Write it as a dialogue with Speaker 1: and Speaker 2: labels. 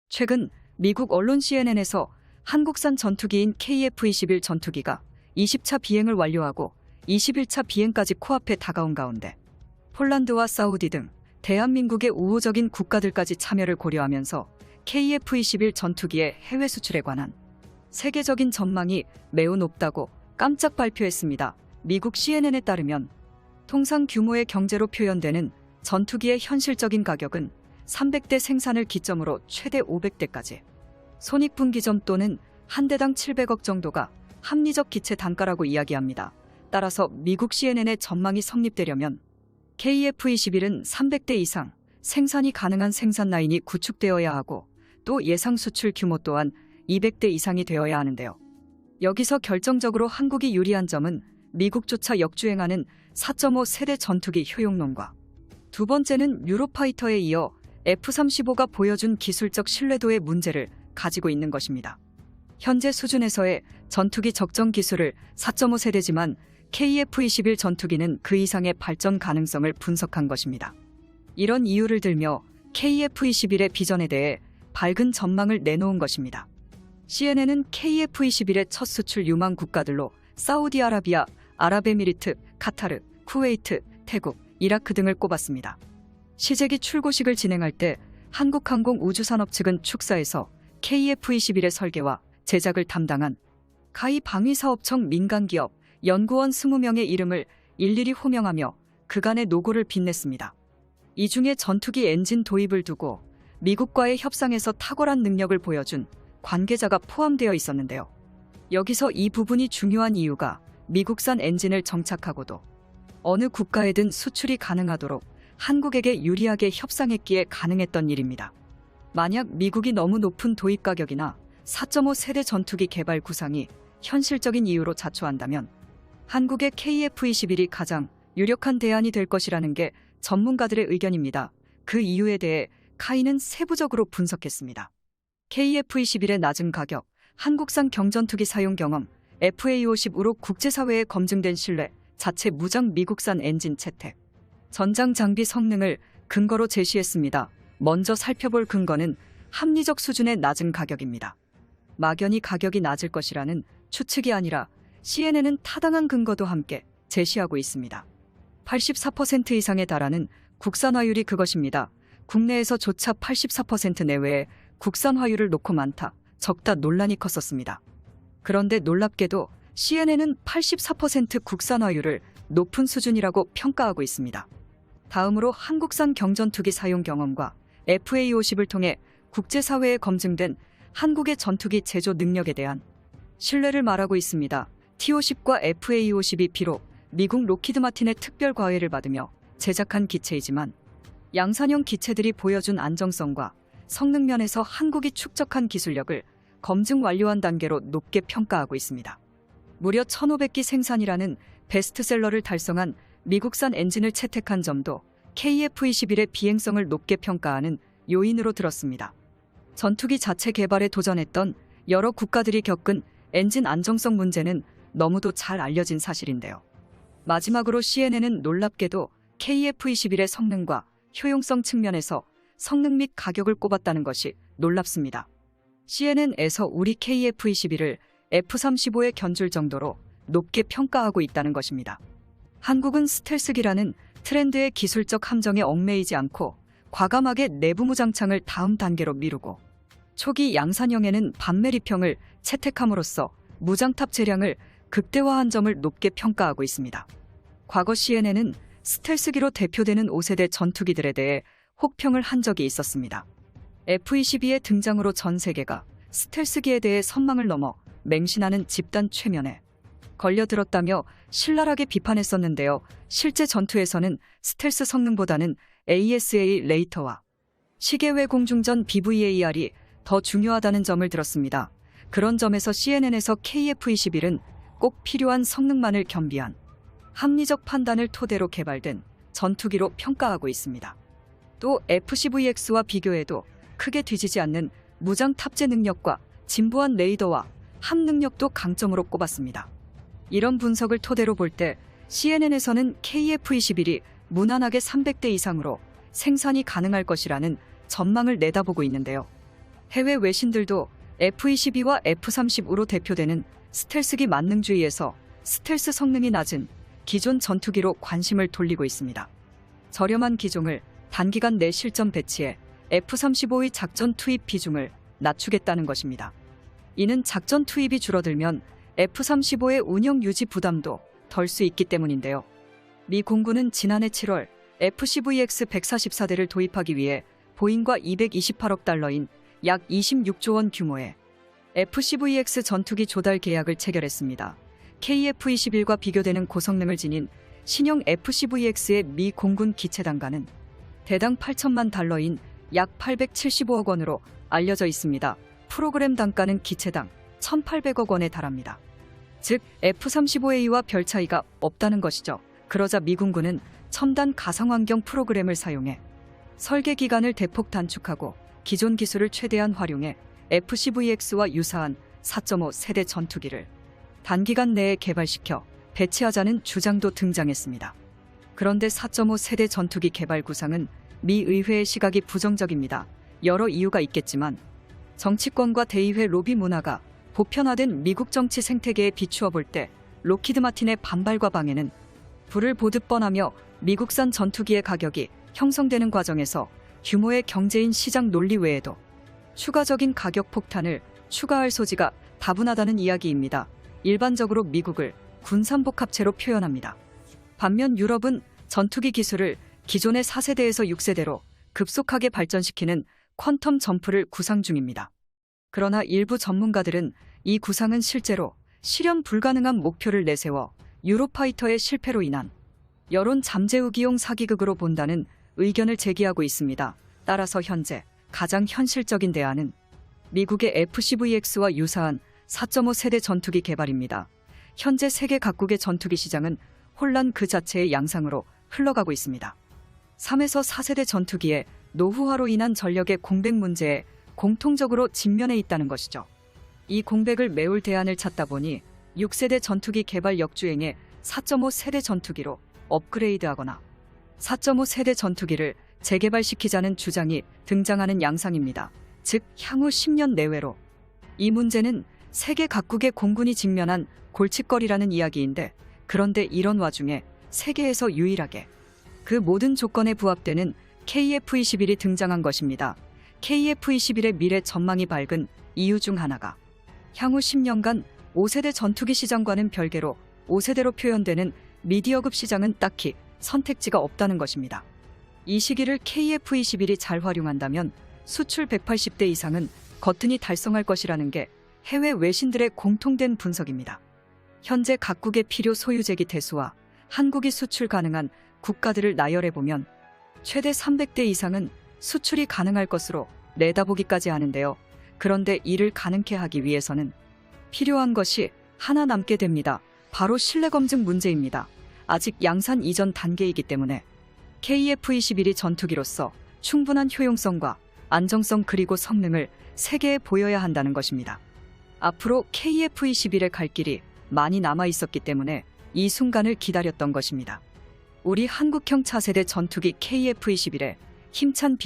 Speaker 1: 최근 미국 언론 CNN에서 한국산 전투기인 KF-21 전투기가 20차 비행을 완료하고 21차 비행까지 코앞에 다가온 가운데 폴란드와 사우디 등 대한민국의 우호적인 국가들까지 참여를 고려하면서 KF-21 전투기의 해외 수출에 관한 세계적인 전망이 매우 높다고 깜짝 발표했습니다. 미국 CNN에 따르면 통상 규모의 경제로 표현되는 전투기의 현실적인 가격은 300대 생산을 기점으로 최대 500대까지, 손익분기점 또는 한 대당 700억 정도가 합리적 기체 단가라고 이야기합니다. 따라서 미국 CNN의 전망이 성립되려면 KF-21은 300대 이상 생산이 가능한 생산 라인이 구축되어야 하고 또 예상 수출 규모 또한 200대 이상이 되어야 하는데요. 여기서 결정적으로 한국이 유리한 점은 미국조차 역주행하는 4.5 세대 전투기 효용론과 두 번째는 유로파이터에 이어 F-35가 보여준 기술적 신뢰도의 문제를 가지고 있는 것입니다. 현재 수준에서의 전투기 적정 기술을 4.5 세대지만 KF-21 전투기는 그 이상의 발전 가능성을 분석한 것입니다. 이런 이유를 들며 KF-21의 비전에 대해 밝은 전망을 내놓은 것입니다. CNN은 KF-21의 첫 수출 유망 국가들로 사우디아라비아, 아랍에미리트, 카타르, 쿠웨이트, 태국, 이라크 등을 꼽았습니다. 시제기 출고식을 진행할 때 한국항공우주산업 측은 축사에서 KF-21의 설계와 제작을 담당한 가히 방위사업청 민간기업 연구원 20명의 이름을 일일이 호명하며 그간의 노고를 빛냈습니다. 이 중에 전투기 엔진 도입을 두고 미국과의 협상에서 탁월한 능력을 보여준 관계자가 포함되어 있었는데요. 여기서 이 부분이 중요한 이유가 미국산 엔진을 정착하고도 어느 국가에든 수출이 가능하도록 한국에게 유리하게 협상했기에 가능했던 일입니다. 만약 미국이 너무 높은 도입 가격이나 4.5 세대 전투기 개발 구상이 현실적인 이유로 자초한다면 한국의 KF-21이 가장 유력한 대안이 될 것이라는 게 전문가들의 의견입니다. 그 이유에 대해 카이는 세부적으로 분석했습니다. KF-21의 낮은 가격, 한국산 경전투기 사용 경험, FA-50으로 국제사회에 검증된 신뢰, 자체 무장 미국산 엔진 채택, 전장 장비 성능을 근거로 제시했습니다. 먼저 살펴볼 근거는 합리적 수준의 낮은 가격입니다. 막연히 가격이 낮을 것이라는 추측이 아니라 CNN은 타당한 근거도 함께 제시하고 있습니다. 84% 이상에 달하는 국산화율이 그것입니다. 국내에서조차 84% 내외의 국산화율을 놓고 많다, 적다 논란이 컸었습니다. 그런데 놀랍게도 CNN은 84% 국산화율을 높은 수준이라고 평가하고 있습니다. 다음으로 한국산 경전투기 사용 경험과 FA-50을 통해 국제사회에 검증된 한국의 전투기 제조 능력에 대한 신뢰를 말하고 있습니다. T-50과 FA-50이 비록 미국 로키드 마틴의 특별 과외를 받으며 제작한 기체이지만 양산형 기체들이 보여준 안정성과 성능 면에서 한국이 축적한 기술력을 검증 완료한 단계로 높게 평가하고 있습니다. 무려 1,500기 생산이라는 베스트셀러를 달성한 미국산 엔진을 채택한 점도 KF-21의 비행성을 높게 평가하는 요인으로 들었습니다. 전투기 자체 개발에 도전했던 여러 국가들이 겪은 엔진 안정성 문제는 너무도 잘 알려진 사실인데요. 마지막으로 CNN은 놀랍게도 KF-21의 성능과 효용성 측면에서 성능 및 가격을 꼽았다는 것이 놀랍습니다. CNN에서 우리 KF-21을 F-35에 견줄 정도로 높게 평가하고 있다는 것입니다. 한국은 스텔스기라는 트렌드의 기술적 함정에 얽매이지 않고 과감하게 내부 무장창을 다음 단계로 미루고 초기 양산형에는 반매립형을 채택함으로써 무장탑 재량을 극대화한 점을 높게 평가하고 있습니다. 과거 CNN은 스텔스기로 대표되는 5세대 전투기들에 대해 혹평을 한 적이 있었습니다. F-22의 등장으로 전 세계가 스텔스기에 대해 선망을 넘어 맹신하는 집단 최면에 걸려들었다며 신랄하게 비판했었는데요. 실제 전투에서는 스텔스 성능보다는 ASA 레이터와 시계외 공중전 BVAR이 더 중요하다는 점을 들었습니다. 그런 점에서 CNN에서 KF-21은 꼭 필요한 성능만을 겸비한 합리적 판단을 토대로 개발된 전투기로 평가하고 있습니다. 또 FCVX와 비교해도 크게 뒤지지 않는 무장 탑재 능력과 진보한 레이더와 함 능력도 강점으로 꼽았습니다. 이런 분석을 토대로 볼 때 CNN에서는 KF-21이 무난하게 300대 이상으로 생산이 가능할 것이라는 전망을 내다보고 있는데요. 해외 외신들도 F-22와 F-35로 대표되는 스텔스기 만능주의에서 스텔스 성능이 낮은 기존 전투기로 관심을 돌리고 있습니다. 저렴한 기종을 단기간 내 실전 배치해 F-35의 작전 투입 비중을 낮추겠다는 것입니다. 이는 작전 투입이 줄어들면 F-35의 운영 유지 부담도 덜 수 있기 때문인데요. 미 공군은 지난해 7월 FCVX 144대를 도입하기 위해 보잉과 228억 달러인 약 26조 원 규모의 FCVX 전투기 조달 계약을 체결했습니다. KF-21과 비교되는 고성능을 지닌 신형 FCVX의 미 공군 기체 단가는 대당 8천만 달러인 약 875억 원으로 알려져 있습니다. 프로그램 단가는 기체당 1,800억 원에 달합니다. 즉 F-35A와 별 차이가 없다는 것이죠. 그러자 미 군군은 첨단 가상환경 프로그램을 사용해 설계 기간을 대폭 단축하고 기존 기술을 최대한 활용해 FCVX와 유사한 4.5 세대 전투기를 단기간 내에 개발시켜 배치하자는 주장도 등장했습니다. 그런데 4.5 세대 전투기 개발 구상은 미 의회의 시각이 부정적입니다. 여러 이유가 있겠지만 정치권과 대의회 로비 문화가 보편화된 미국 정치 생태계에 비추어 볼 때 록히드 마틴의 반발과 방해는 불을 보듯 뻔하며 미국산 전투기의 가격이 형성되는 과정에서 규모의 경제인 시장 논리 외에도 추가적인 가격 폭탄을 추가할 소지가 다분하다는 이야기입니다. 일반적으로 미국을 군산복합체로 표현합니다. 반면 유럽은 전투기 기술을 기존의 4세대에서 6세대로 급속하게 발전시키는 퀀텀 점프를 구상 중입니다. 그러나 일부 전문가들은 이 구상은 실제로 실현 불가능한 목표를 내세워 유로파이터의 실패로 인한 여론 잠재우기용 사기극으로 본다는 의견을 제기하고 있습니다. 따라서 현재 가장 현실적인 대안은 미국의 FCVX와 유사한 4.5 세대 전투기 개발입니다. 현재 세계 각국의 전투기 시장은 혼란 그 자체의 양상으로 흘러가고 있습니다. 3에서 4세대 전투기의 노후화로 인한 전력의 공백 문제에 공통적으로 직면해 있다는 것이죠. 이 공백을 메울 대안을 찾다 보니 6세대 전투기 개발 역주행에 4.5 세대 전투기로 업그레이드하거나 4.5 세대 전투기를 재개발시키자는 주장이 등장하는 양상입니다. 즉 향후 10년 내외로 이 문제는 세계 각국의 공군이 직면한 골칫거리라는 이야기인데, 그런데 이런 와중에 세계에서 유일하게 그 모든 조건에 부합되는 KF-21이 등장한 것입니다. KF-21의 미래 전망이 밝은 이유 중 하나가 향후 10년간 5세대 전투기 시장과는 별개로 5세대로 표현되는 미디어급 시장은 딱히 선택지가 없다는 것입니다. 이 시기를 KF-21이 잘 활용한다면 수출 180대 이상은 거뜬히 달성할 것이라는 게 해외 외신들의 공통된 분석입니다. 현재 각국의 필요 소유재기 대수와 한국이 수출 가능한 국가들을 나열해보면 최대 300대 이상은 수출이 가능할 것으로 내다보기까지 하는데요. 그런데 이를 가능케 하기 위해서는 필요한 것이 하나 남게 됩니다. 바로 신뢰검증 문제입니다. 아직 양산 이전 단계이기 때문에 KF-21이 전투기로서 충분한 효용성과 안정성 그리고 성능을 세계에 보여야 한다는 것입니다. 앞으로 KF-21의 갈 길이 많이 남아 있었기 때문에 이 순간을 기다렸던 것입니다. 우리 한국형 차세대 전투기 KF-21의 힘찬